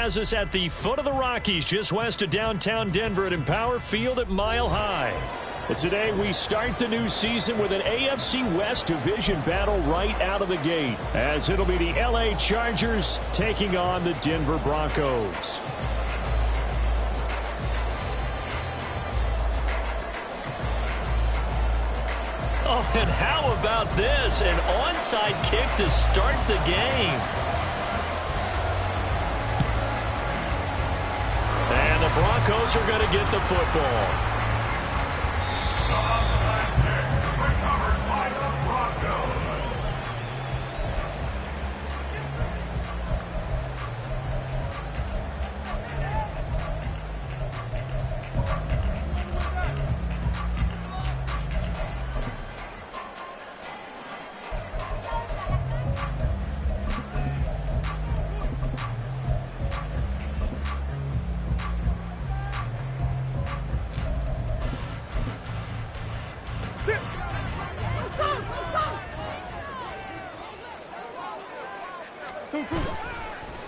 has us at the foot of the Rockies, just west of downtown Denver at Empower Field at Mile High. And today we start the new season with an AFC West division battle right out of the gate, as it'll be the LA Chargers taking on the Denver Broncos. Oh, and how about this? An onside kick to start the game. And the Broncos are going to get the football. The onside kick recovered by the Broncos.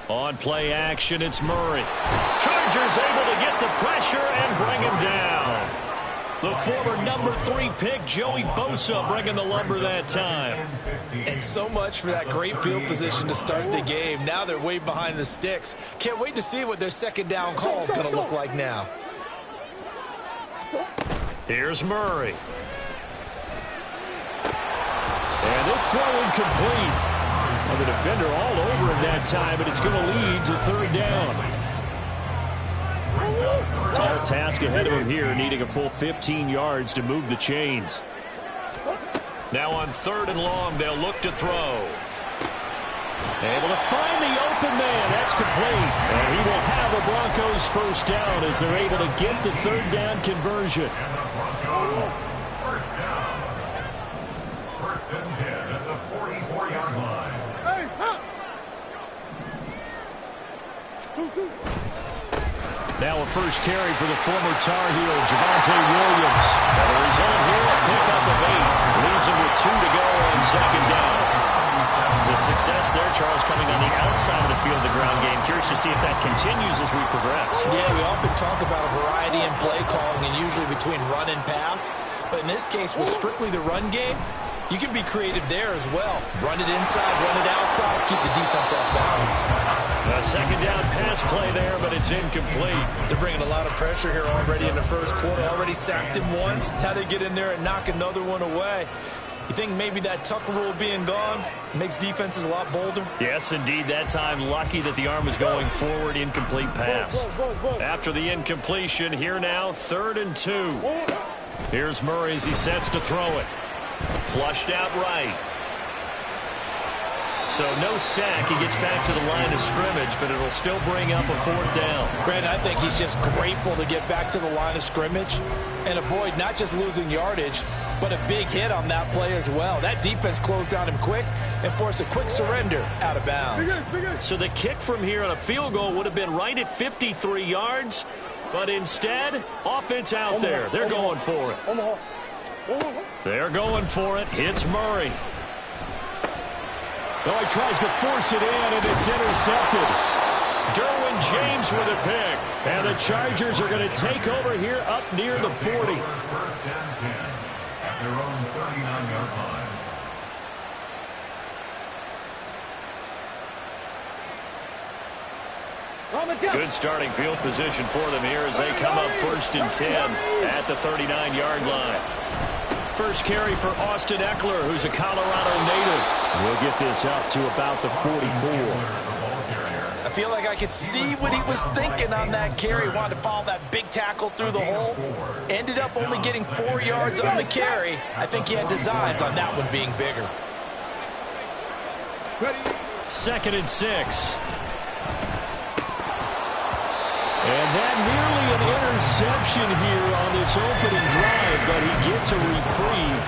On play action, it's Murray. Chargers able to get the pressure and bring him down. The former number 3 pick, Joey Bosa, bringing the lumber that time. And so much for that great field position to start the game. Now they're way behind the sticks. Can't wait to see what their second down call is going to look like now. Here's Murray. And this throw incomplete. The defender all over him that time, but it's going to lead to third down. Tall task ahead of him here, needing a full 15 yards to move the chains. Now on 3rd and long, they'll look to throw. Able to find the open man. That's complete. And he will have a Broncos first down as they're able to get the third down conversion. First down. 1st and 10 at the 44-yard line. Now a first carry for the former Tar Heel, Javonte Williams. And the result here, a pickup of 8. Leaves him with 2 to go on 2nd down. The success there, Charles, coming on the outside of the field, the ground game. Curious to see if that continues as we progress. Yeah, we often talk about a variety in play calling and usually between run and pass. But in this case, with strictly the run game, you can be creative there as well. Run it inside, run it outside, keep the defense off balance. A second down pass play there, but it's incomplete. They're bringing a lot of pressure here already in the first quarter. Already sacked him once. Now they get in there and knock another one away. You think maybe that Tucker rule being gone makes defenses a lot bolder? Yes, indeed. That time, lucky that the arm was going forward. Incomplete pass. After the incompletion, here now, 3rd and 2. Here's Murray as he sets to throw it. Flushed out right. So no sack. He gets back to the line of scrimmage, but it'll still bring up a 4th down. Brandon, I think he's just grateful to get back to the line of scrimmage and avoid not just losing yardage, but a big hit on that play as well. That defense closed down him quick and forced a quick surrender out of bounds. So the kick from here on a field goal would have been right at 53 yards, but instead, offense out there. They're going for it. They're going for it. Hits Murray. Oh, he tries to force it in, and it's intercepted. Derwin James with a pick. And the Chargers are going to take over here up near the 40. 1st and 10 at their own 39-yard line. Good starting field position for them here as they come up 1st and 10 at the 39-yard line. First carry for Austin Eckler, who's a Colorado native. We'll get this up to about the 44. I feel like I could see what he was thinking on that carry. Wanted to follow that big tackle through the hole. Ended up only getting 4 yards on the carry. I think he had designs on that one being bigger. 2nd and 6. And that nearly an interception here on this opening drive, but he gets a reprieve.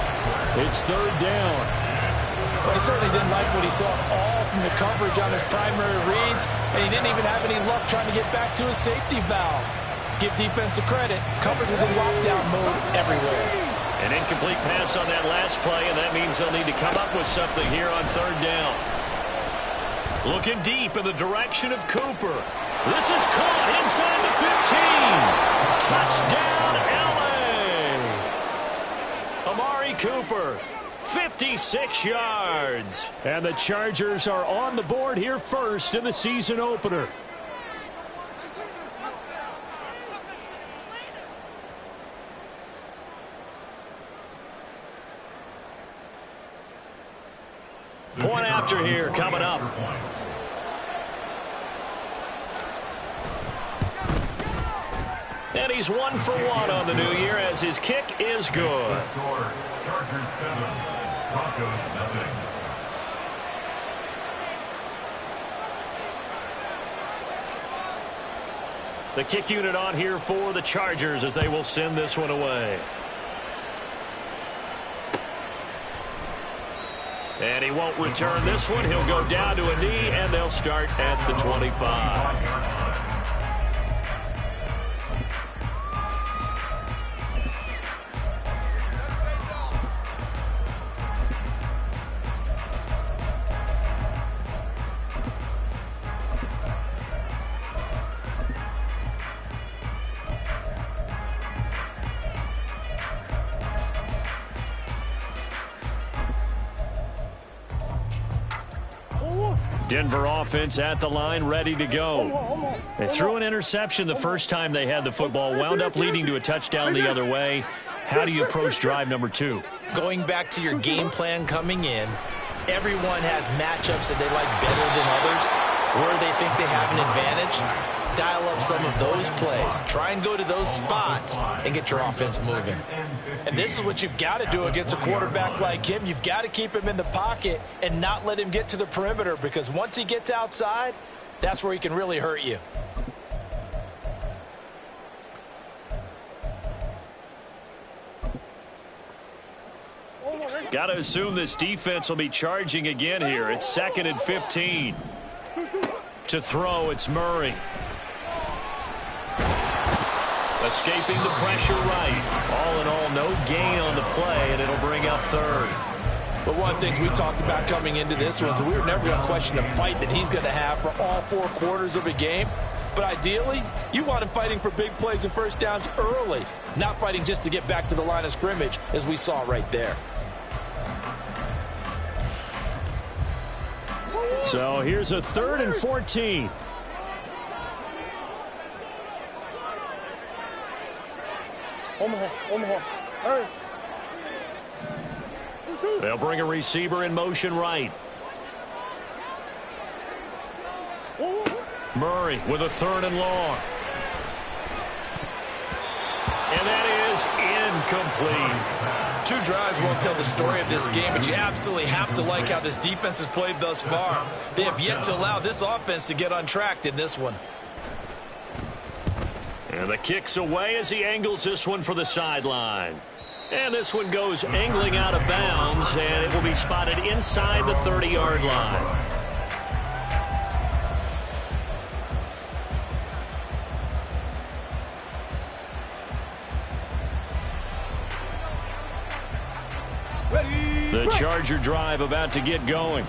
It's 3rd down. But he certainly didn't like what he saw at all from the coverage on his primary reads, and he didn't even have any luck trying to get back to his safety valve. Give defensive credit. Coverage was in lockdown mode everywhere. An incomplete pass on that last play, and that means they'll need to come up with something here on 3rd down. Looking deep in the direction of Cooper. This is caught inside the 15. Touchdown, L.A. Amari Cooper, 56 yards. And the Chargers are on the board here first in the season opener. Point after here coming up. And he's 1 for 1 on the new year as his kick is good. Chargers 7, Broncos nothing. The kick unit on here for the Chargers as they will send this one away. And he won't return this one. He'll go down to a knee, and they'll start at the 25. Denver offense at the line, ready to go. They threw an interception the first time they had the football, wound up leading to a touchdown the other way. How do you approach drive number 2? Going back to your game plan coming in, everyone has matchups that they like better than others, where they think they have an advantage. Dial up some of those plays. Try and go to those spots and get your offense moving. And this is what you've got to do against a quarterback like him. You've got to keep him in the pocket and not let him get to the perimeter, because once he gets outside, that's where he can really hurt you. Got to assume this defense will be charging again here. It's 2nd and 15. To throw, it's Murray. Escaping the pressure right. All in all, no gain on the play, and it'll bring up 3rd. But one of the things we talked about coming into this one is we were never going to question the fight that he's going to have for all 4 quarters of a game. But ideally, you want him fighting for big plays and first downs early, not fighting just to get back to the line of scrimmage, as we saw right there. So here's a 3rd and 14. They'll bring a receiver in motion right. Murray with a 3rd and long. And that is incomplete. 2 drives won't tell the story of this game, but you absolutely have to like how this defense has played thus far. They have yet to allow this offense to get untracked in this one. And the kick's away as he angles this one for the sideline. And this one goes angling out of bounds, and it will be spotted inside the 30-yard line. The Charger drive about to get going.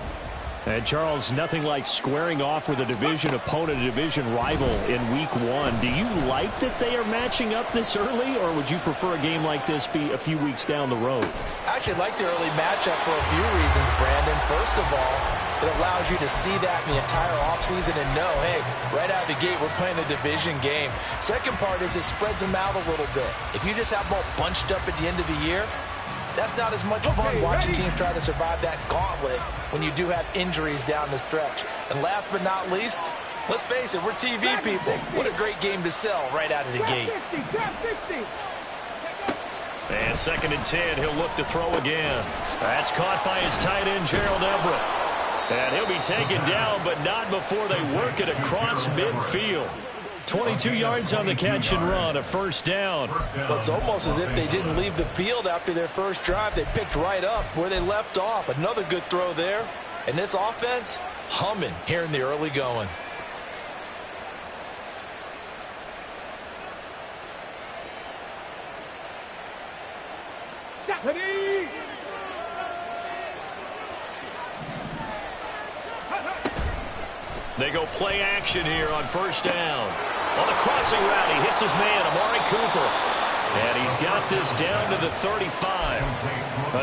And Charles, nothing like squaring off with a division opponent, a division rival in week 1. Do you like that they are matching up this early, or would you prefer a game like this be a few weeks down the road? I actually like the early matchup for a few reasons, Brandon. First of all, it allows you to see that in the entire offseason and know, hey, right out of the gate, we're playing a division game. Second part is it spreads them out a little bit. If you just have them all bunched up at the end of the year, that's not as much fun watching teams try to survive that gauntlet when you do have injuries down the stretch. And last but not least, let's face it, we're TV people. What a great game to sell right out of the gate. And 2nd and 10, he'll look to throw again. That's caught by his tight end, Gerald Everett. And he'll be taken down, but not before they work it across midfield. 22 yards on the catch and run, a 1st down. Well, it's almost as if they didn't leave the field after their first drive. They picked right up where they left off. Another good throw there. And this offense, humming here in the early going. They go play action here on first down. On the crossing route, he hits his man, Amari Cooper. And he's got this down to the 35.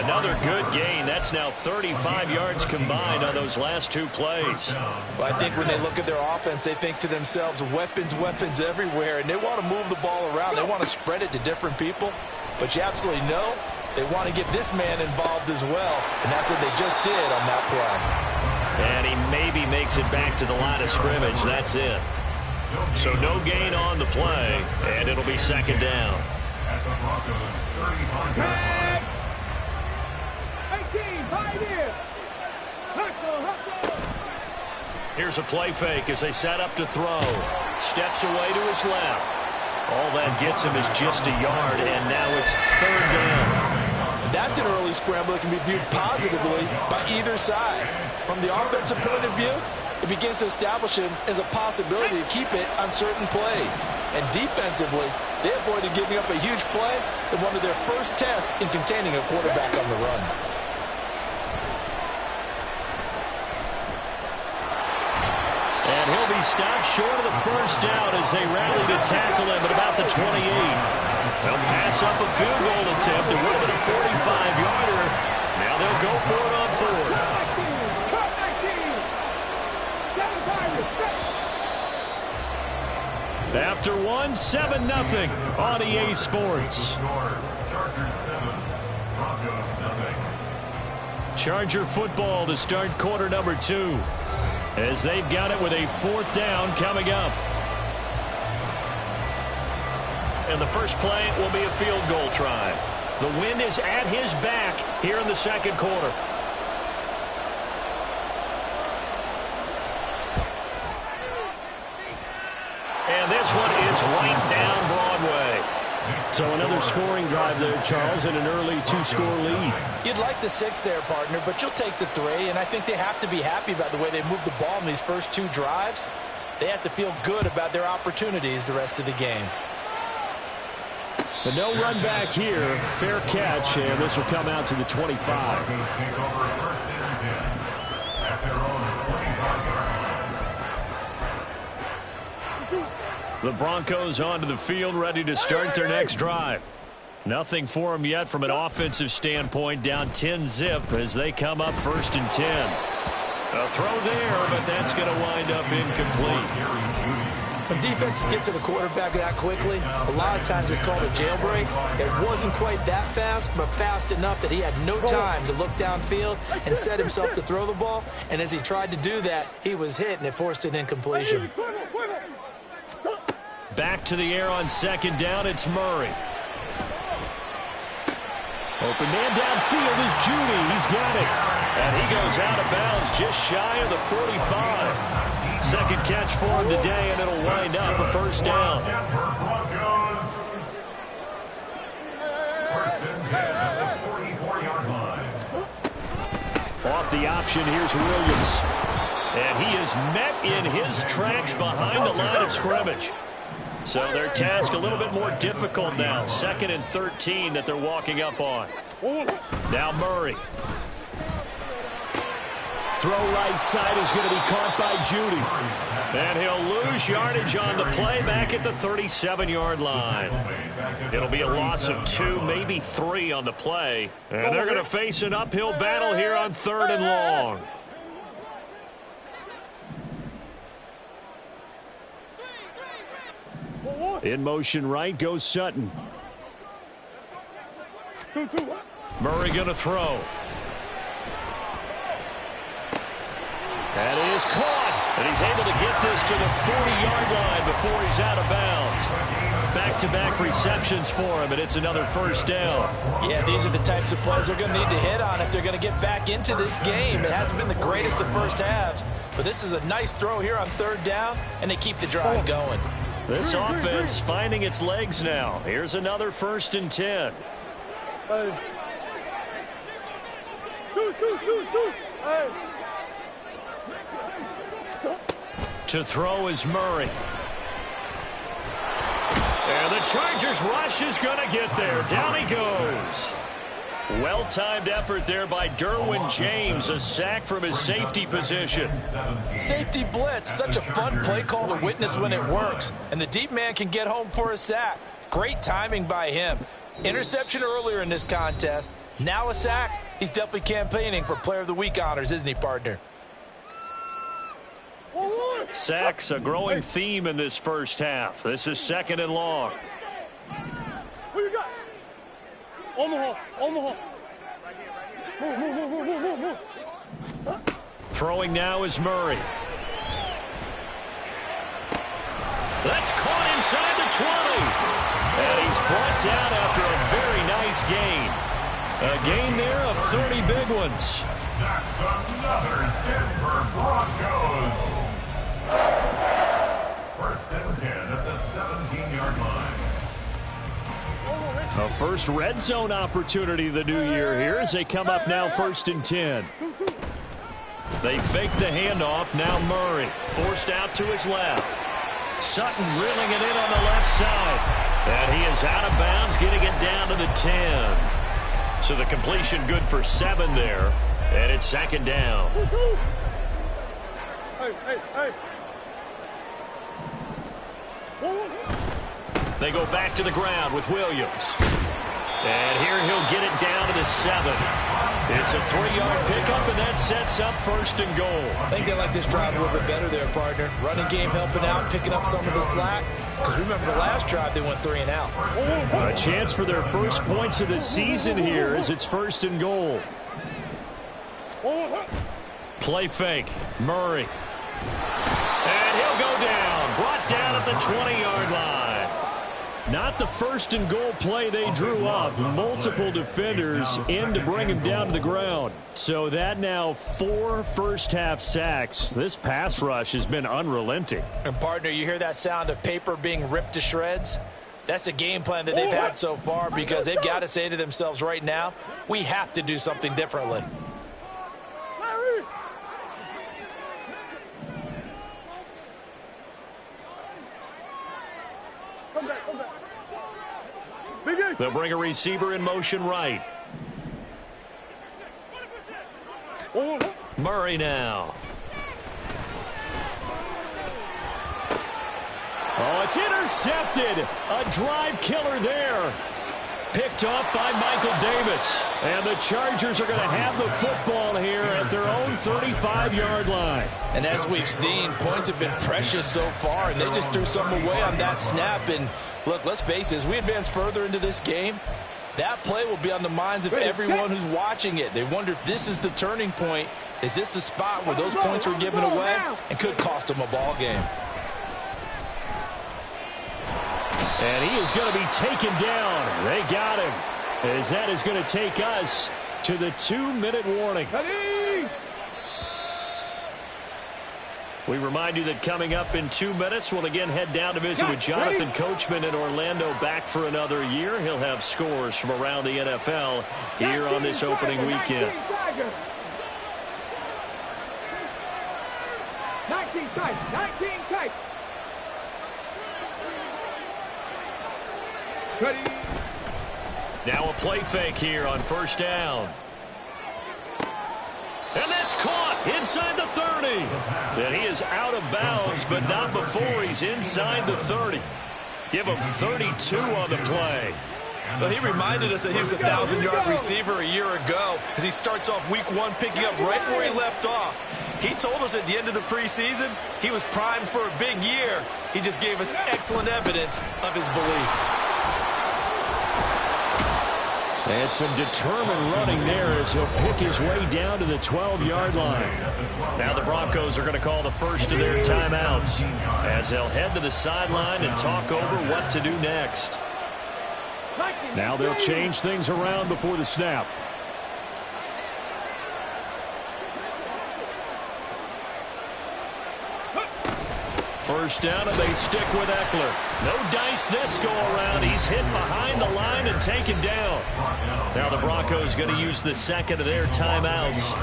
Another good gain. That's now 35 yards combined on those last two plays. Well, I think when they look at their offense, they think to themselves, weapons, weapons everywhere, and they want to move the ball around. They want to spread it to different people. But you absolutely know they want to get this man involved as well, and that's what they just did on that play. And he maybe makes it back to the line of scrimmage. That's it. So no gain on the play, and it'll be second down. At the Broncos' 35-yard line. Here's a play fake as they set up to throw. Steps away to his left. All that gets him is just a yard, and now it's third down. That's an early scramble that can be viewed positively by either side. From the offensive point of view, it begins to establish him as a possibility to keep it on certain plays. And defensively, they avoided giving up a huge play in one of their first tests in containing a quarterback on the run. And he'll be stopped short of the first down as they rally to tackle him at about the 28. They'll pass up a field goal attempt. It would have been a 45-yarder. Now they'll go for it on fourth. After one, 7-0 on EA Sports. Charger football to start quarter number 2. As they've got it with a fourth down coming up. And the first play will be a field goal try. The wind is at his back here in the second quarter. And this one is right down Broadway. So another scoring drive there, Charles, and an early two-score lead. You'd like the 6 there, partner, but you'll take the 3, and I think they have to be happy about the way they moved the ball in these first 2 drives. They have to feel good about their opportunities the rest of the game. But no run back here. Fair catch, and this will come out to the 25. The Broncos onto the field, ready to start their next drive. Nothing for them yet from an offensive standpoint, down 10-zip as they come up first and 10. A throw there, but that's going to wind up incomplete. When defenses get to the quarterback that quickly, a lot of times it's called a jailbreak. It wasn't quite that fast, but fast enough that he had no time to look downfield and set himself to throw the ball. And as he tried to do that, he was hit, and it forced an incompletion. Back to the air on second down, it's Murray. Open man downfield is Judy. He's got it. And he goes out of bounds just shy of the 45. Second catch for him today, and it'll wind up a first down. First and 10 at the 44-yard line. Off the option, here's Williams. And he is met in his tracks behind the line of scrimmage. So their task a little bit more difficult now. 2nd and 13 that they're walking up on. Now Murray. Throw right side is going to be caught by Judy. And he'll lose yardage on the play back at the 37-yard line. It'll be a loss of 2, maybe 3 on the play. And they're going to face an uphill battle here on 3rd and long. In motion right goes Sutton. Murray going to throw. That is caught. And he's able to get this to the 40-yard line before he's out of bounds. Back-to-back receptions for him, and it's another first down. Yeah, these are the types of plays they're going to need to hit on if they're going to get back into this game. It hasn't been the greatest of first halves, but this is a nice throw here on 3rd down, and they keep the drive going. This offense finding its legs now. Here's another 1st and 10. To throw is Murray. And the Chargers rush is going to get there. Down he goes. Well-timed effort there by Derwin James, a sack from his safety position. Safety blitz, such a fun play call to witness when it works. And the deep man can get home for a sack. Great timing by him. Interception earlier in this contest. Now a sack. He's definitely campaigning for Player of the Week honors, isn't he, partner? Sacks, a growing theme in this first half. This is 2nd and long. Who you got? Omaha. Move. Throwing now is Murray. That's caught inside the 20. And he's brought down after a very nice gain. A gain there of 30 big ones. That's another Denver Broncos. 1st and 10 at the 17-yard line. A first red zone opportunity of the new year here as they come up now 1st and 10. They fake the handoff. Now Murray forced out to his left. Sutton reeling it in on the left side. And he is out of bounds, getting it down to the 10. So the completion good for 7 there. And it's 2nd down. Hey. They go back to the ground with Williams. And here he'll get it down to the 7. It's a 3-yard pickup, and that sets up 1st and goal. I think they like this drive a little bit better there, partner. Running game helping out, picking up some of the slack. Because remember the last drive, they went 3 and out. A chance for their first points of the season here as it's 1st and goal. Play fake. Murray. And he'll go down. Brought down at the 20-yard line. Not the 1st and goal play they drew up. Multiple defenders in to bring him down to the ground. So that now 4 first-half sacks. This pass rush has been unrelenting. And, partner, you hear that sound of paper being ripped to shreds? That's a game plan that they've had so far because they've got to say to themselves right now, we have to do something differently. Come back. They'll bring a receiver in motion right. Murray now. Oh, it's intercepted. A drive killer there. Picked off by Michael Davis. And the Chargers are going to have the football here at their own 35-yard line. And as we've seen, points have been precious so far, and they just threw something away on that snap. And look, let's face it, as we advance further into this game, that play will be on the minds of everyone who's watching it. They wonder if this is the turning point. Is this the spot where those points were given away and could cost them a ball game? And he is going to be taken down. They got him. As that is going to take us to the 2-minute warning. We remind you that coming up in 2 minutes, we'll again head down to visit with Jonathan Coachman in Orlando, back for another year. He'll have scores from around the NFL here on this opening weekend. 19 tight. Ready. Now a play fake here on 1st down. And that's caught inside the 30. And he is out of bounds, but not before he's inside the 30. Give him 32 on the play. Well, he reminded us that he was a 1,000-yard receiver a year ago as he starts off week 1 picking up right where he left off. He told us at the end of the preseason he was primed for a big year. He just gave us excellent evidence of his belief. And some determined running there as he'll pick his way down to the 12-yard line. Now the Broncos are going to call the first of their timeouts as they'll head to the sideline and talk over what to do next. Now they'll change things around before the snap. First down, and they stick with Eckler. No dice this go-around. He's hit behind the line and taken down. Now the Broncos going to use the second of their timeouts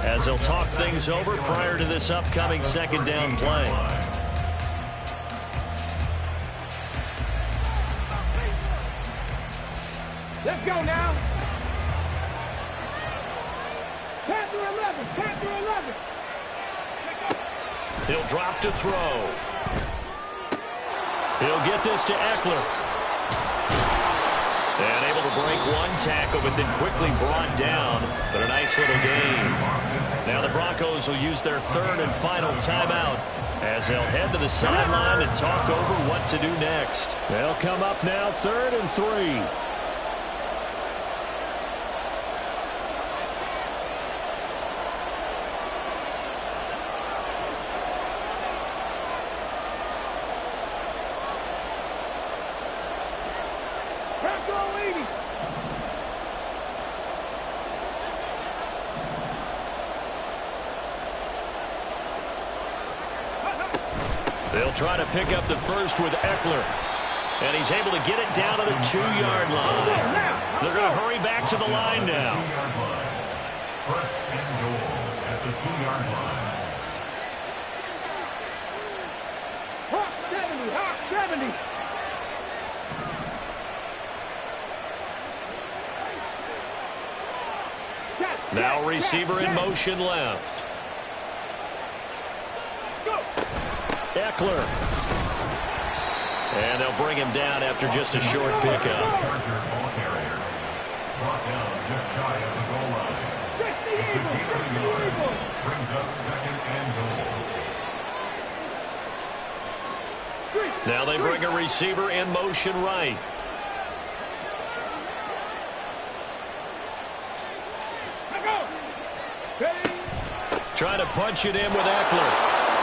as they'll talk things over prior to this upcoming 2nd down play. Let's go now. 10 through 11. He'll drop to throw. He'll get this to Eckler. And able to break one tackle, but then quickly brought down. But a nice little gain. Now the Broncos will use their third and final timeout as they'll head to the sideline and talk over what to do next. They'll come up now 3rd and 3. They'll try to pick up the first with Eckler. And he's able to get it down to the 2-yard line. They're going to hurry back to the line now. First and goal at the 2-yard line. Hawk 70, Hawk 70. Now receiver in motion left. Eckler. And they'll bring him down after just a short pickup. Charger ball carrier. Brought down just shy of the goal line. It's a gain of a yard. Brings up 2nd and goal. Now they bring a receiver in motion right. Trying to punch it in with Eckler.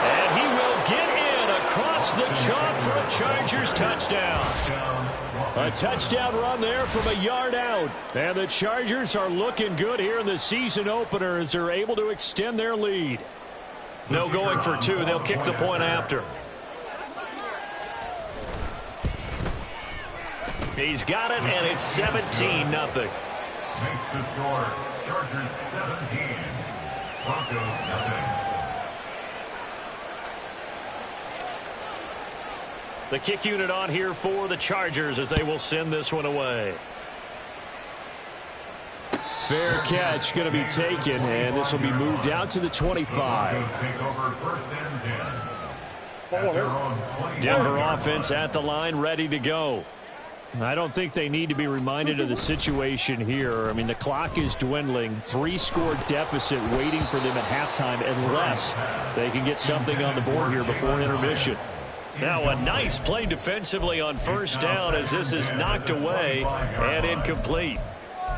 And he will get in across the chalk for a Chargers touchdown. A touchdown run there from a yard out. And the Chargers are looking good here in the season opener as they're able to extend their lead. No going for 2. They'll kick the point after. He's got it, and it's 17-0. Makes the score Chargers 17. Broncos nothing. The kick unit on here for the Chargers as they will send this one away. Fair catch going to be taken, and this will be moved out to the 25. Broncos take over 1st and 10. At their own 20. Denver offense at the line, ready to go. I don't think they need to be reminded of the situation here. I mean, the clock is dwindling. 3-score deficit waiting for them at halftime unless they can get something on the board here before intermission. Now a nice play defensively on 1st down as this is knocked away and incomplete.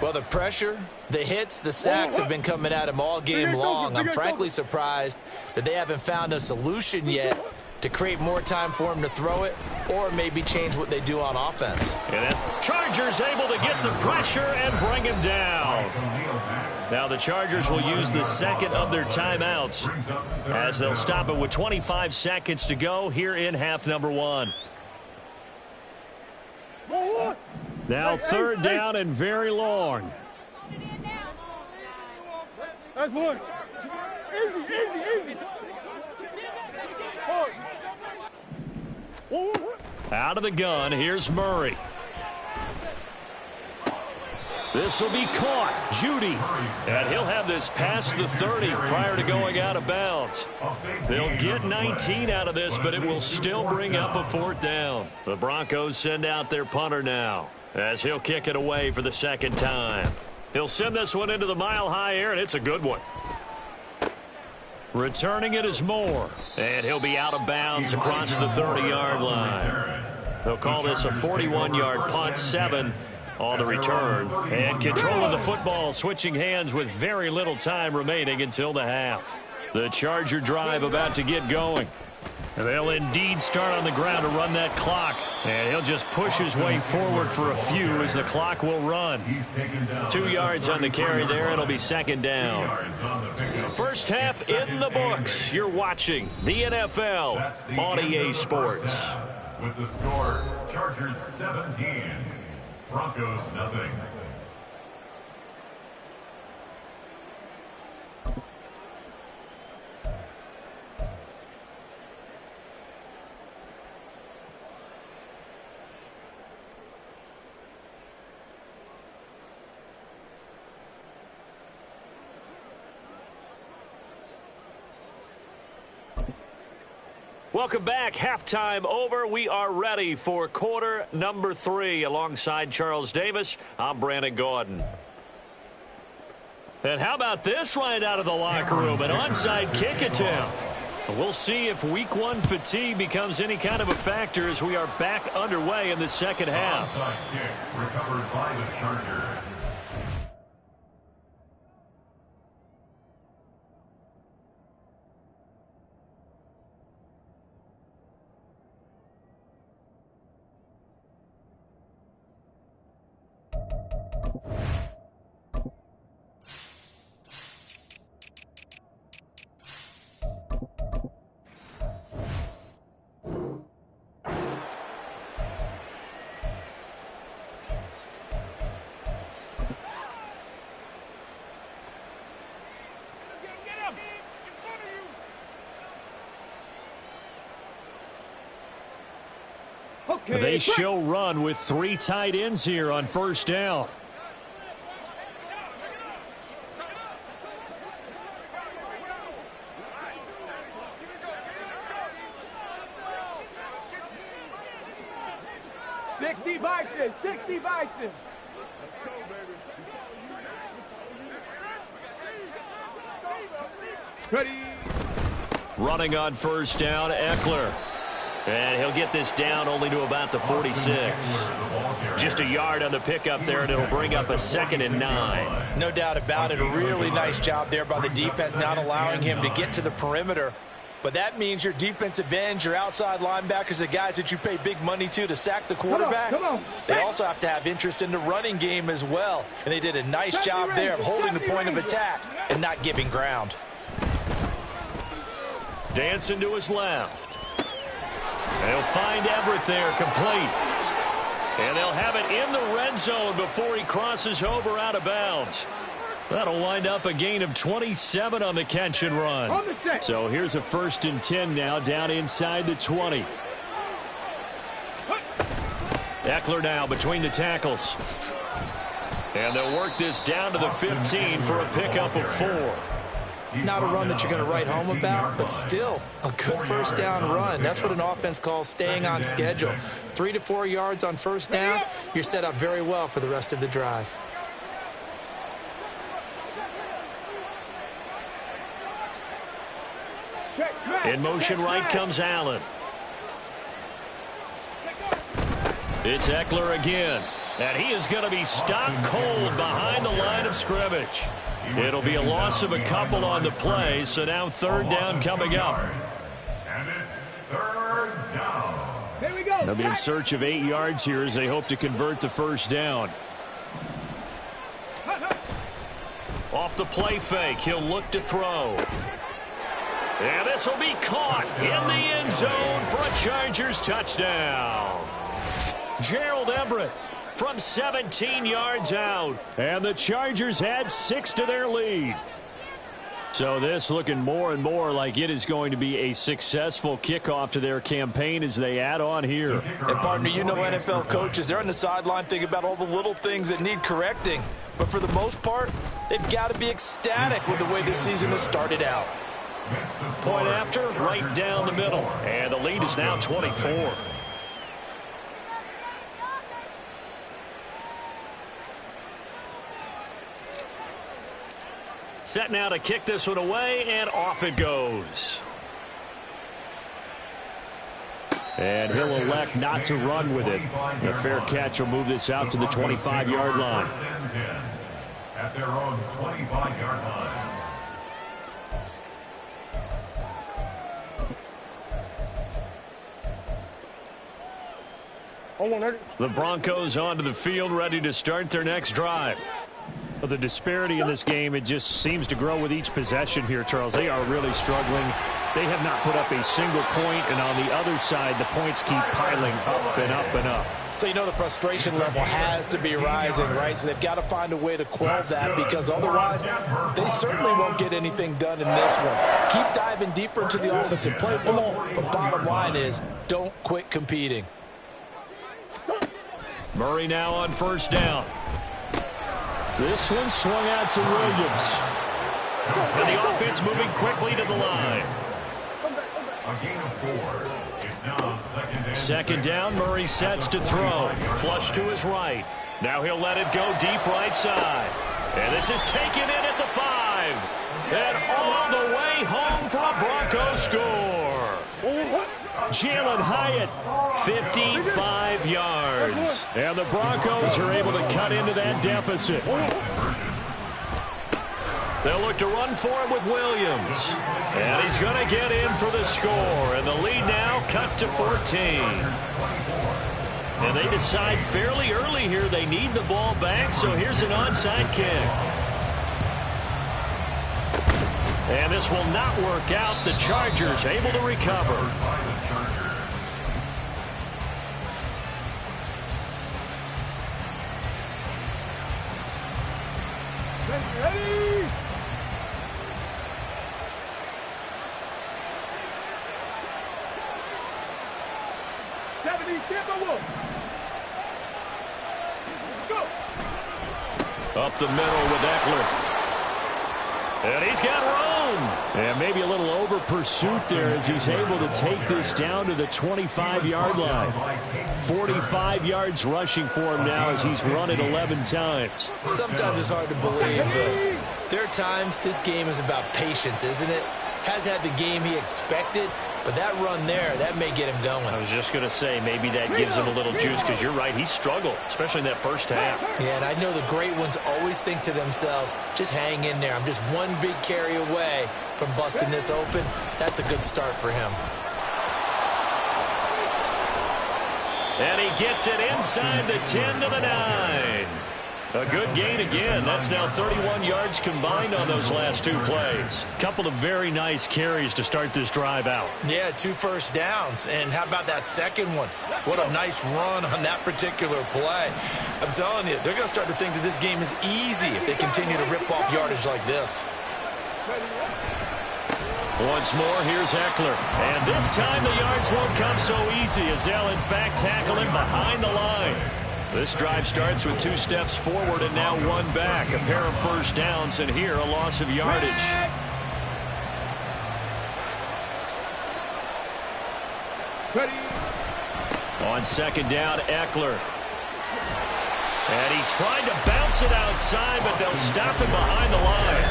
Well, the pressure, the hits, the sacks have been coming at him all game long. I'm frankly surprised that they haven't found a solution yet to create more time for him to throw it or maybe change what they do on offense. And then Chargers able to get the pressure and bring him down. Now the Chargers will use the second of their timeouts as they'll stop it with 25 seconds to go here in half number 1. Now 3rd down and very long. That's one. Easy, easy, easy. Out of the gun, here's Murray. This will be caught. Judy. And he'll have this past the 30 prior to going out of bounds. They'll get 19 out of this, but it will still bring up a 4th down. The Broncos send out their punter now as he'll kick it away for the 2nd time. He'll send this one into the mile-high air, and it's a good one. Returning it is Moore. And he'll be out of bounds across the 30-yard line. They'll call this a 41-yard punt, 7 on the return. And control of the football, switching hands with very little time remaining until the half. The Charger drive about to get going. And they'll indeed start on the ground to run that clock. And he'll just push his way forward for a few as the clock will run. 2 yards on the carry there. It'll be 2nd down. First half in the books. You're watching the NFL on EA Sports. With the score, Chargers 17, Broncos nothing. Welcome back. Halftime over. We are ready for quarter number 3. Alongside Charles Davis, I'm Brandon Gordon. And how about this right out of the locker room? An onside kick attempt. We'll see if week 1 fatigue becomes any kind of a factor as we are back underway in the second half. Onside kick recovered by the Chargers. They show run with 3 tight ends here on first down. Sixty Bison. Let's go, baby. Ready. Running on first down, Eckler. And he'll get this down only to about the 46. Just a yard on the pickup there, and it'll bring up a 2nd and 9. No doubt about it. A really nice job there by the defense, not allowing him to get to the perimeter. But that means your defensive ends, your outside linebackers, the guys that you pay big money to sack the quarterback, come on. They also have to have interest in the running game as well. And they did a nice job there of holding the point of attack and not giving ground. Dancing to his left. They'll find Everett there, complete. And they'll have it in the red zone before he crosses over out of bounds. That'll wind up a gain of 27 on the catch and run. So here's a 1st and 10 now, down inside the 20. Eckler now between the tackles. And they'll work this down to the 15 for a pickup of 4. Not a run that you're going to write home about, but still a good first down run. That's what an offense calls staying on schedule. 3 to 4 yards on first down, you're set up very well for the rest of the drive. In motion right comes Allen. It's Eckler again. And he is going to be stopped cold behind the line of scrimmage. It'll be a loss of a couple on the play, so now 3rd down coming up. And it's 3rd down. Here we go. They'll be in search of 8 yards here as they hope to convert the first down. Off the play fake, he'll look to throw. And this will be caught in the end zone for a Chargers touchdown. Gerald Everett from 17 yards out. And the Chargers add 6 to their lead. So this looking more and more like it is going to be a successful kickoff to their campaign as they add on here. And partner, you know NFL coaches, they're on the sideline thinking about all the little things that need correcting. But for the most part, they've got to be ecstatic with the way this season has started out. Point after, right down the middle. And the lead is now 24. Set now to kick this one away, and off it goes. And he'll elect not to run with it. A fair catch will move this out to the 25-yard line. At their own 25-yard line. The Broncos onto the field, ready to start their next drive. The disparity in this game, it just seems to grow with each possession here, Charles. They are really struggling. They have not put up a single point, and on the other side, the points keep piling up and up and up. So you know the frustration level has to be rising, right? So they've got to find a way to quell that, because otherwise they certainly won't get anything done in this one. Keep diving deeper into the offensive play ball, but bottom line is don't quit competing. Murray now on first down. This one swung out to Williams. And the offense moving quickly to the line. A gain of 4. It's now Second down, Murray sets to throw. Flush to his right. Now he'll let it go deep right side. And this is taken in at the 5. And all the way home for a Broncos score. Jalen Hyatt, 55 yards. And the Broncos are able to cut into that deficit. They'll look to run for it with Williams. And he's going to get in for the score. And the lead now cut to 14. And they decide fairly early here they need the ball back, so here's an onside kick. And this will not work out. The Chargers able to recover. Ready? Let's go. Up the middle with Eckler. And he's got room. And maybe a little over pursuit there as he's able to take this down to the 25-yard line. 45 yards rushing for him now as he's run it 11 times. Sometimes it's hard to believe, but there are times this game is about patience, isn't it? Hasn't had the game he expected, but that run there, that may get him going. I was just going to say, maybe that gives him a little juice, because you're right, he struggled, especially in that first half. Yeah, and I know the great ones always think to themselves, just hang in there. I'm just one big carry away from busting this open. That's a good start for him. And he gets it inside the 10 to the 9. A good gain again. That's now 31 yards combined on those last two plays. Couple of very nice carries to start this drive out. Yeah, 2 first downs. And how about that second one? What a nice run on that particular play. I'm telling you, they're going to start to think that this game is easy if they continue to rip off yardage like this. Once more, here's Eckler. And this time the yards won't come so easy as they'll, in fact, tackle him behind the line. This drive starts with 2 steps forward and now 1 back. A pair of first downs, and here a loss of yardage. Ready. On second down, Eckler. And he tried to bounce it outside, but they'll stop him behind the line.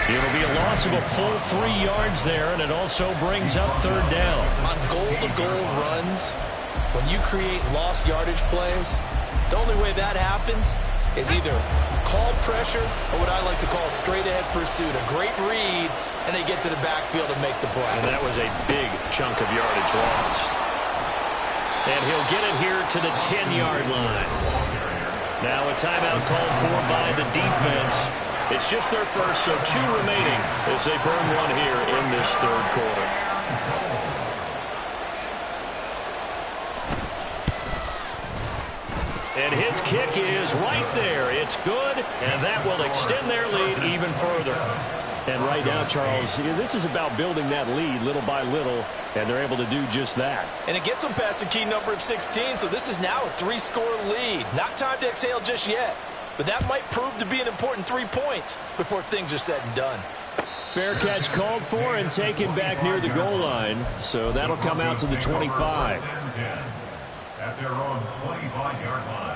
It'll be a loss of a full 3 yards there, and it also brings up third down. On goal-to-goal runs, when you create lost yardage plays, the only way that happens is either call pressure or what I like to call straight-ahead pursuit. A great read, and they get to the backfield and make the play. And that was a big chunk of yardage lost. And he'll get it here to the 10-yard line. Now a timeout called for by the defense. It's just their first, so 2 remaining as they burn one here in this third quarter. And his kick is right there. It's good, and that will extend their lead even further. And right now, Charles, this is about building that lead little by little, and they're able to do just that. And it gets them past the key number of 16, so this is now a 3-score lead. Not time to exhale just yet, but that might prove to be an important 3 points before things are said and done. Fair catch called for and taken back near the goal line, so that'll come out to the 25. At their own 25-yard line.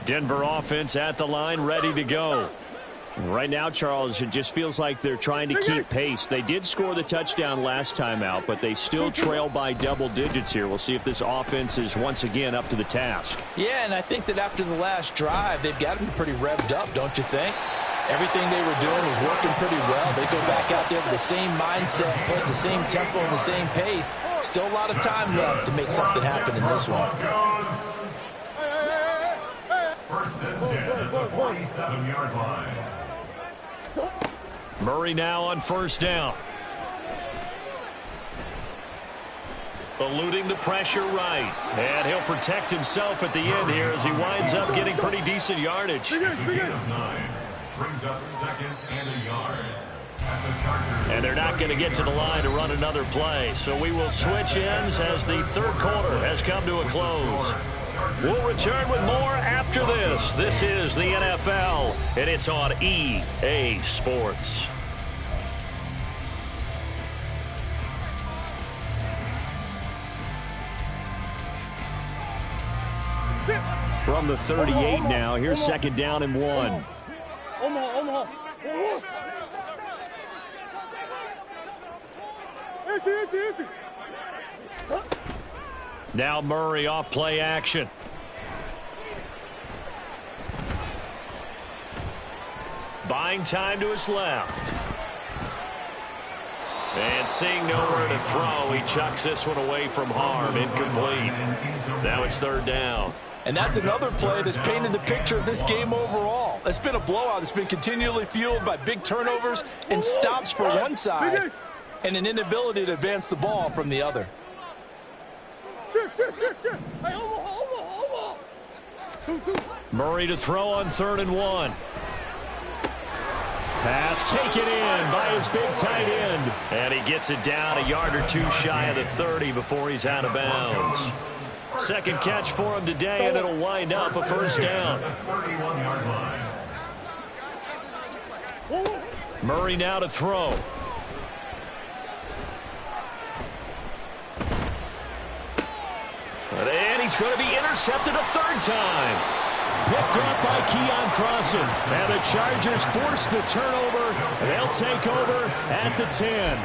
Denver offense at the line, ready to go. Right now, Charles, it just feels like they're trying to keep pace. They did score the touchdown last time out, but they still trail by double digits here. We'll see if this offense is once again up to the task. Yeah, and I think that after the last drive, they've got to be pretty revved up, don't you think? Everything they were doing was working pretty well. They go back out there with the same mindset, playing the same tempo and the same pace. Still a lot of time left to make something happen in this one. First and 10 at the 47-yard line. Murray now on first down. Eluding the pressure right. And he'll protect himself at the end here as he winds up getting pretty decent yardage. It's a gain of 9. Brings up 2nd and a yard. And they're not going to get to the line to run another play. So we will switch ends as the third quarter has come to a close. We'll return with more after this. This is the NFL, and it's on EA Sports. From the 38 now, here's second down and 1. Now Murray off play action. Buying time to his left. And seeing nowhere to throw, he chucks this one away from harm. Incomplete. Now it's third down. And that's another play that's painted the picture of this game overall. It's been a blowout. It's been continually fueled by big turnovers and stops for one side and an inability to advance the ball from the other. Murray to throw on 3rd and 1. Pass taken in by his big tight end. And he gets it down a yard or two shy of the 30 before he's out of bounds. Second catch for him today, and it'll wind up a first down. Murray now to throw. And he's going to be intercepted a third time. Picked off by Keon Crossan. And the Chargers force the turnover. They'll take over at the 10.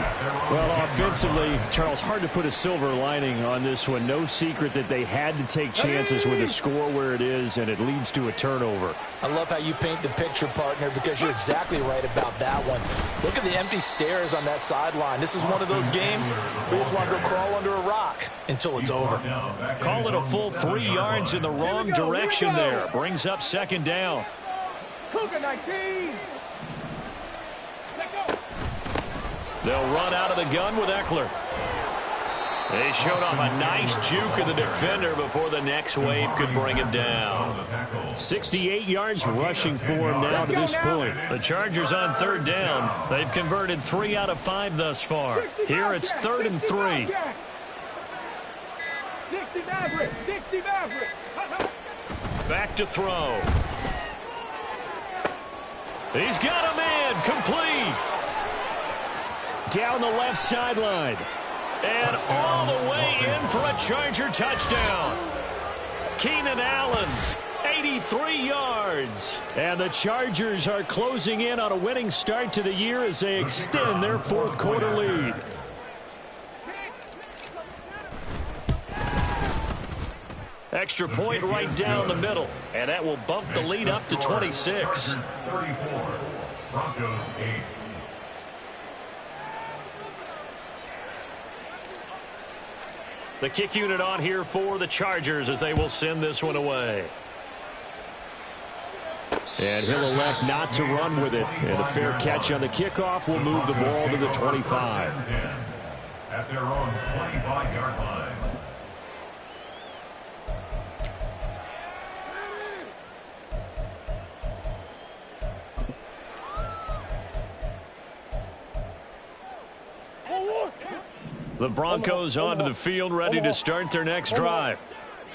Well, offensively, Charles, hard to put a silver lining on this one. No secret that they had to take chances with the score where it is, and it leads to a turnover. I love how you paint the picture, partner, because you're exactly right about that one. Look at the empty stares on that sideline. This is one of those games where you just want to go crawl under a rock until it's over. Call it a full 3 yards in the wrong direction there. Brings up second down. They'll run out of the gun with Eckler. They showed off a nice juke of the defender before the next wave could bring him down. 68 yards rushing for him now to this point. The Chargers on third down. They've converted 3 out of 5 thus far. Here it's 3rd and 3. Back to throw. He's got him in. Complete. Down the left sideline. And all the way in for a Charger touchdown. Keenan Allen, 83 yards. And the Chargers are closing in on a winning start to the year as they extend their 4th quarter lead. Extra point right down the middle. And that will bump the lead up to 26. 34. Broncos 8. The kick unit on here for the Chargers as they will send this one away. And he'll elect not to run with it. And a fair catch on the kickoff will move the ball to the 25. At their own 25-yard line. The Broncos onto the field, ready to start their next drive.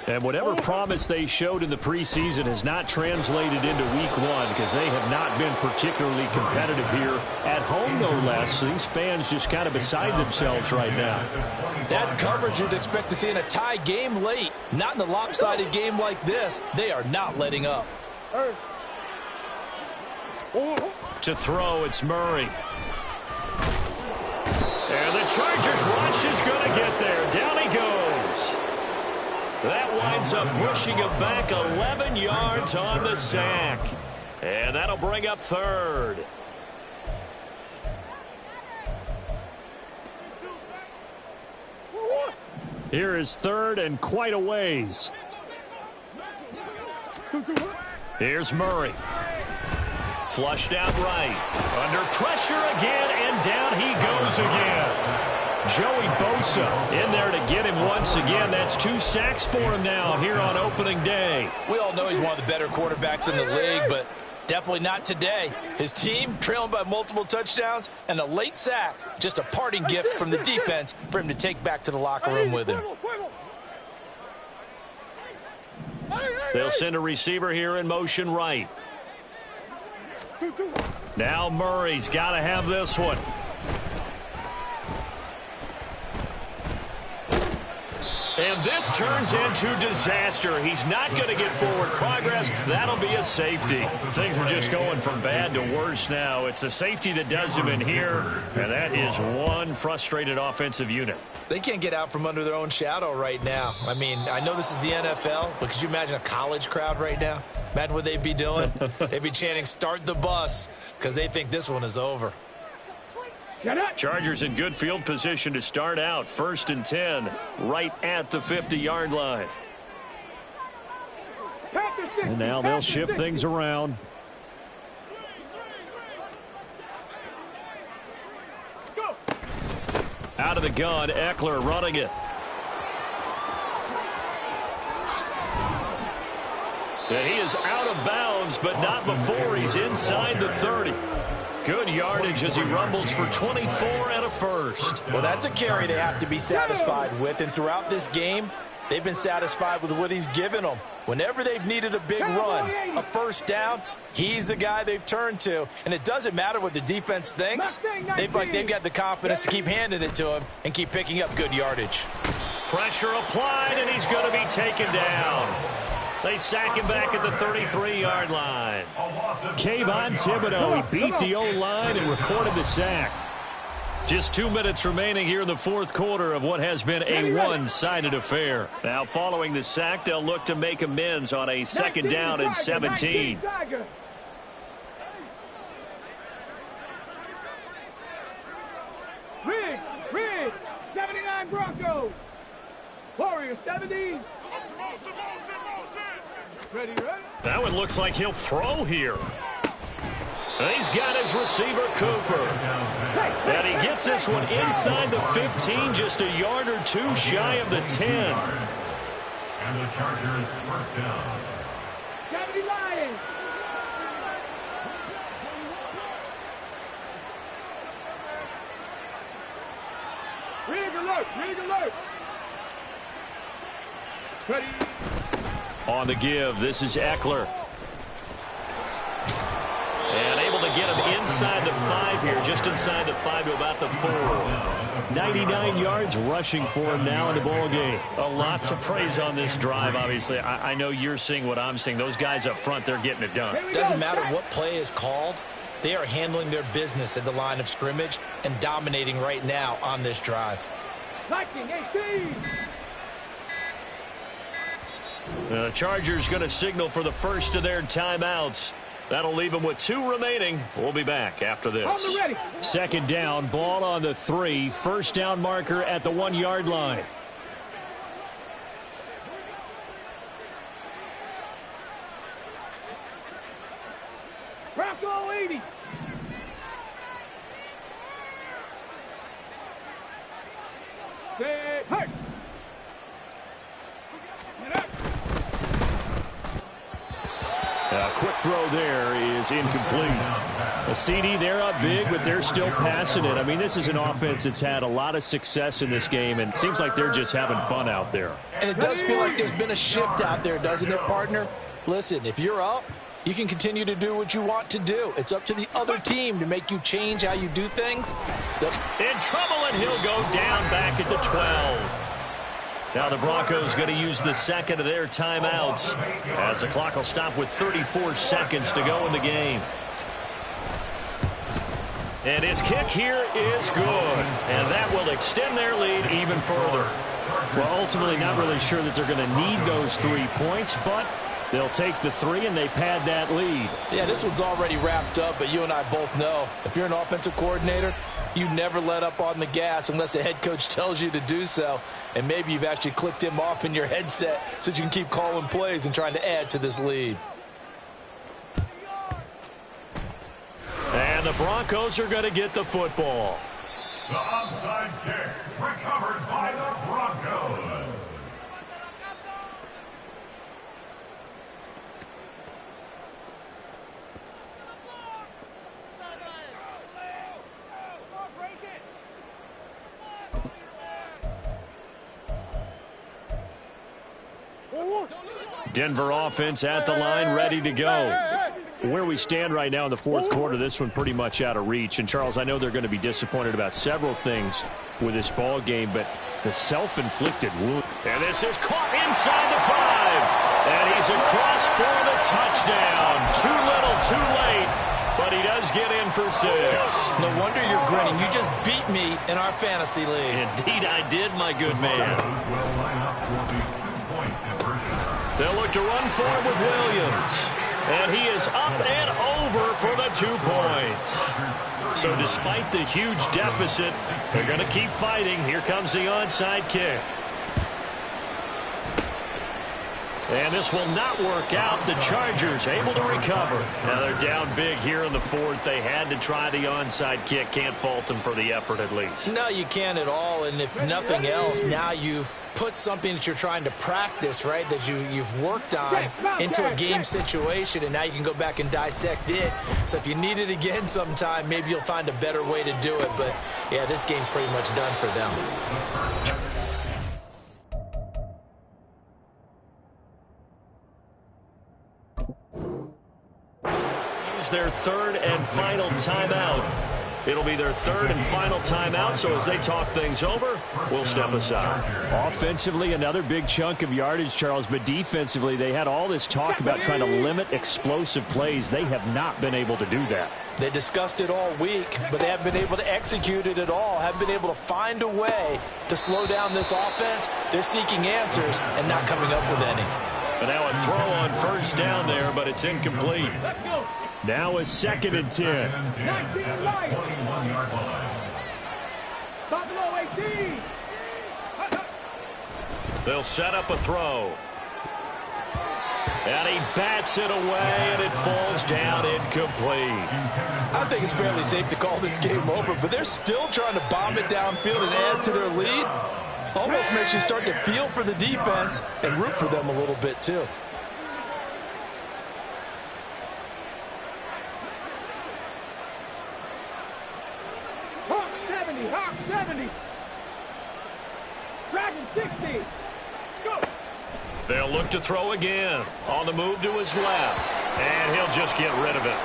And whatever promise they showed in the preseason has not translated into week 1 because they have not been particularly competitive here at home, no less. So these fans just kind of beside themselves right now. That's coverage you'd expect to see in a tie game late. Not in a lopsided game like this. They are not letting up. To throw, it's Murray. And the Chargers rush is going to get there. Down he goes. That winds up pushing him back 11 yards on the sack. And that'll bring up 3rd. Here is 3rd and quite a ways. Here's Murray. Flushed out right. Under pressure again, and down he goes again. Joey Bosa in there to get him once again. That's 2 sacks for him now here on opening day. We all know he's one of the better quarterbacks in the league, but definitely not today. His team trailing by multiple touchdowns, and a late sack, just a parting gift from the defense for him to take back to the locker room with him. They'll send a receiver here in motion right. Now Murray's got to have this one. And this turns into disaster. He's not going to get forward progress. That'll be a safety. Things are just going from bad to worse now. It's a safety that does him in here, and that is one frustrated offensive unit. They can't get out from under their own shadow right now. I mean, I know this is the NFL, but could you imagine a college crowd right now? Imagine what they'd be doing. They'd be chanting, "Start the bus," because they think this one is over. Chargers in good field position to start out. 1st and 10, right at the 50-yard line. And now they'll shift things around. Out of the gun, Eckler running it. And he is out of bounds, but not before he's inside the 30. Good yardage as he rumbles for 24 and a first. Well, that's a carry they have to be satisfied with, and throughout this game, they've been satisfied with what he's given them. Whenever they've needed a big run, a first down, he's the guy they've turned to. And it doesn't matter what the defense thinks. They've got the confidence to keep handing it to him and keep picking up good yardage. Pressure applied, and he's going to be taken down. They sack him back at the 33-yard line. Kayvon Thibodeau, he beat the O-line and recorded the sack. Just 2 minutes remaining here in the fourth quarter of what has been a one-sided affair. Now, following the sack, they'll look to make amends on a 2nd down and 17. Rig, 79 Broncos. Warriors, 70. Ready? That one looks like he'll throw here. And he's got his receiver, Cooper. And he gets this one inside the 15, just a yard or two shy of the 10. And the Chargers first down. 70 Lions. Rig alert. Ready. On the give, this is Eckler. And able to get him inside the 5 here, just inside the 5 to about the 4. 99 yards rushing for him now in the ball game. A lot to praise on this drive, obviously. I know you're seeing what I'm seeing. Those guys up front, they're getting it done. Doesn't matter what play is called. They are handling their business at the line of scrimmage and dominating right now on this drive. Lightning 18. The Chargers going to signal for the first of their timeouts. That'll leave them with 2 remaining. We'll be back after this. 2nd down, ball on the 3. 1st down marker at the 1-yard line. Bronco 80. Say, hey. A quick throw there is incomplete. A CD, they're up big, but they're still passing it. I mean, this is an offense that's had a lot of success in this game, and it seems like they're just having fun out there. And it does feel like there's been a shift out there, doesn't it, partner? Listen, if you're up, you can continue to do what you want to do. It's up to the other team to make you change how you do things. In trouble, and he'll go down back at the 12. Now the Broncos going to use the second of their timeouts as the clock will stop with 34 seconds to go in the game. And his kick here is good, and that will extend their lead even further. Well, ultimately not really sure that they're going to need those 3 points, but they'll take the 3 and they pad that lead. Yeah, this one's already wrapped up, but you and I both know if you're an offensive coordinator, you never let up on the gas unless the head coach tells you to do so. And maybe you've actually clicked him off in your headset so you can keep calling plays and trying to add to this lead. And the Broncos are going to get the football. The onside kick recovered by the Broncos. Denver offense at the line, ready to go. Where we stand right now in the fourth quarter, this one pretty much out of reach. And, Charles, I know they're going to be disappointed about several things with this ball game, but The self-inflicted wound. And this is caught inside the 5. And he's across for the touchdown. Too little, too late. But he does get in for 6. No wonder you're grinning. You just beat me in our fantasy league. Indeed I did, my good man. They'll look to run for it with Williams. And he is up and over for the 2 points. So despite the huge deficit, they're going to keep fighting. Here comes the onside kick. And this will not work out. The Chargers able to recover. Now they're down big here in the 4th. They had to try the onside kick. Can't fault them for the effort at least. No, you can't at all. And if nothing else, now you've put something that you're trying to practice, right, that you've worked on into a game situation, and now you can go back and dissect it. So if you need it again sometime, maybe you'll find a better way to do it. But, yeah, this game's pretty much done for them. Their 3rd and final timeout. It'll be their 3rd and final timeout, so as they talk things over, we'll step aside. Offensively, another big chunk of yardage, Charles, but defensively, they had all this talk about trying to limit explosive plays. They have not been able to do that. They discussed it all week, but they haven't been able to execute it at all, haven't been able to find a way to slow down this offense. They're seeking answers and not coming up with any. But now a throw on 1st down there, but it's incomplete. Now a 2nd and 10. 19 light. 21-yard line. Buffalo 18. They'll set up a throw. And he bats it away, and it falls down incomplete. I think it's fairly safe to call this game over, but they're still trying to bomb it downfield and add to their lead. Almost makes you start to feel for the defense and root for them a little bit, too. Hawk 70. Hawk 70. Dragon 60. Go. They'll look to throw again. On the move to his left. And he'll just get rid of it.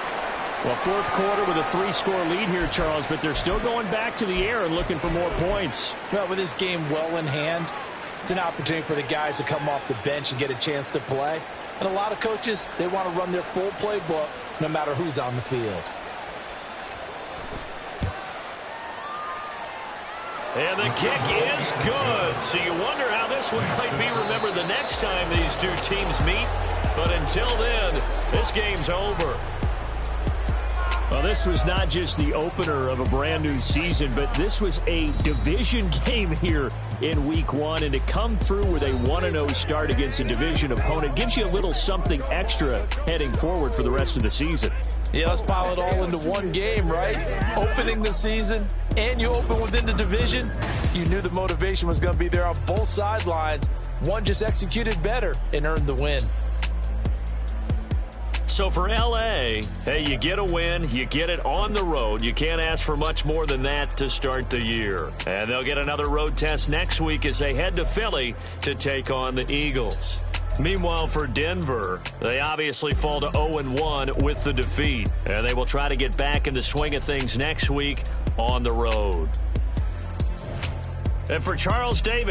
Well, 4th quarter with a 3-score lead here, Charles, but they're still going back to the air and looking for more points. Well, with this game well in hand, it's an opportunity for the guys to come off the bench and get a chance to play. And a lot of coaches, they want to run their full playbook no matter who's on the field. And the kick is good. So you wonder how this one might be remembered the next time these two teams meet. But until then, this game's over. Well, this was not just the opener of a brand new season, but this was a division game here in Week 1. And to come through with a 1-0 start against a division opponent gives you a little something extra heading forward for the rest of the season. Yeah, let's pile it all into one game, right? Opening the season, and you open within the division. You knew the motivation was going to be there on both sidelines. One just executed better and earned the win. So for L.A., hey, you get a win, you get it on the road. You can't ask for much more than that to start the year. And they'll get another road test next week as they head to Philly to take on the Eagles. Meanwhile, for Denver, they obviously fall to 0-1 with the defeat. And they will try to get back in the swing of things next week on the road. And for Charles Davis,